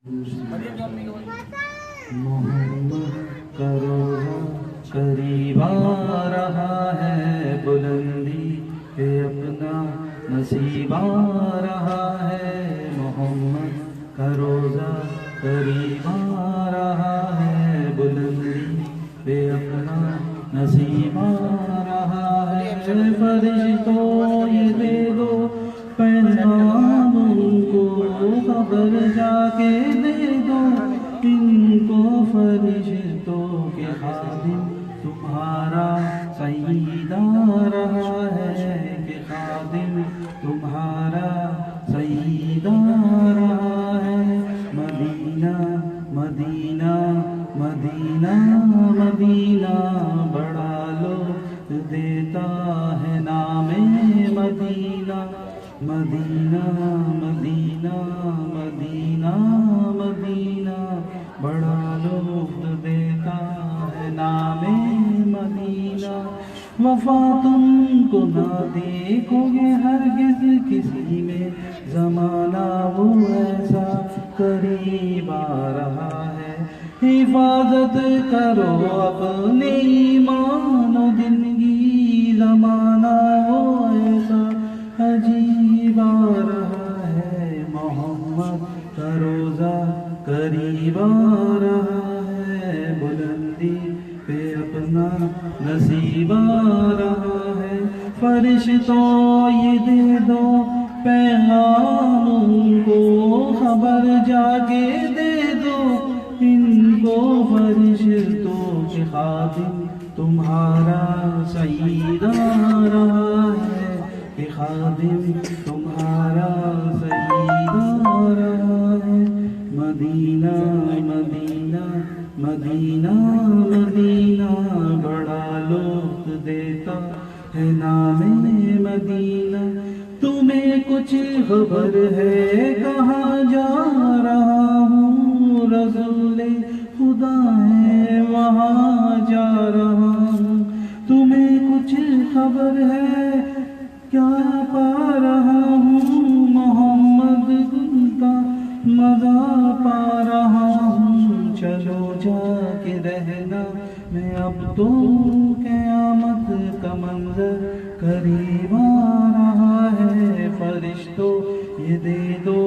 محمد کا روزہ قریب آ رہا ہے، بلندی پہ اپنا نصیب آ رہا ہے۔ محمد کا روزہ قریب آ رہا ہے، بلندی پہ اپنا نصیب آ رہا ہے۔ فرشتوں یہ دے دو پیغام ان کو، خبر جا کے دے دو ان کو۔ فرشتوں کے خادم تمہارا سید آ رہا ہے، کہ خادم تمہارا سید آ رہا ہے۔ مدینہ مدینہ مدینہ مدینہ بڑا لطف دیتا ہے نام مدینہ۔ مدینہ مدینہ مدینہ مدینہ بڑا لطف دیتا ہے نام مدینہ۔ وفا تم کو نہ دیکھو گے ہرگز کسی میں، زمانہ وہ ایسا قریب آ رہا ہے۔ حفاظت کرو اپنے ایمان و دین کی، زمانہ وہ ایسا عجیب آ رہا ہے۔ محمد کا روزہ قریب آ رہا ہے، بلندی پہ اپنا نصیب آ رہا ہے۔ فرشتوں یہ دے دو پیغام ان کو، خبر جا کے دے دو ان کو۔ فرشتوں کے خادم تمہارا سید آ رہا ہے، کہ خادم تمہارا سید آ رہا ہے۔ مدینہ مدینہ مدینہ مدینہ بڑا لطف دیتا ہے نام مدینہ۔ تمہیں کچھ خبر ہے کہاں جا رہا ہوں، رسول خدا ہے وہاں جا رہا ہوں۔ تمہیں کچھ خبر ہے کیا پا رہا ہوں، محمد کا مزہ پا رہا ہوں۔ چلو جا کے رہنا میں اب تو، قیامت کا منظر قریب آ رہا ہے۔ فرشتوں یہ دے دو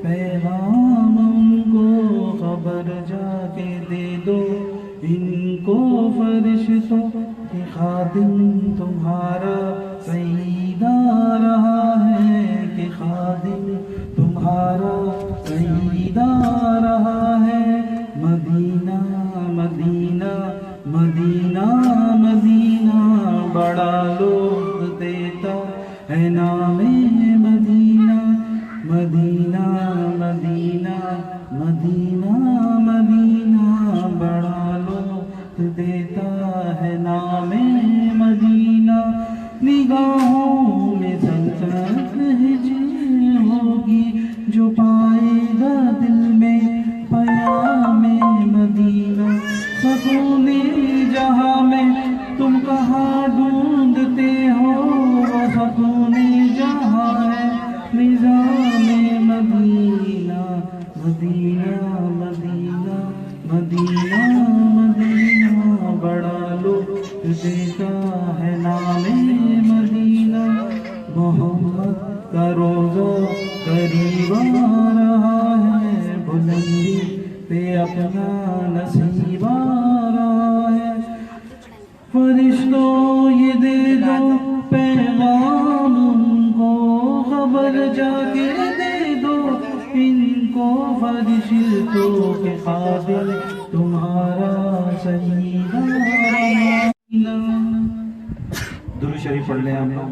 پیغام ان کو، خبر جا کے دے دو ان کو۔ فرشتوں کے خادم تمہارا سید آ رہا ہے، کہ خادم تمہارا سید آ رہا ہے۔ مدینہ مدینہ مدینہ مدینہ بڑا لطف دیتا ہے نام مدینہ۔ مدینہ مدینہ مدینہ مدینہ بڑا لطف دیتا ہے نام مدینہ۔ نگاہوں میں سلطنت ہجر ہوگی، جو پائے گا دل میں پیام مدینہ۔ سکون جہاں میں تم کہاں ڈھونڈتے ہو، وہ سکون جہاں ہے نظام مدینہ۔ مدینہ مدینہ مدینہ مدینہ بڑا لطف دیتا ہے نام مدینہ۔ محمد کا روزہ قریب آ رہا ہے، بلندی پہ اپنا نصیب آ رہا ہے۔ فرشتوں یہ دے دو پیغام ان کو، خبر جا کے دے دو ان کو۔ فرشتوں کے خادم تمہارا سید آ رہا ہے۔ درود شریف پڑھ لیں آپ لوگ۔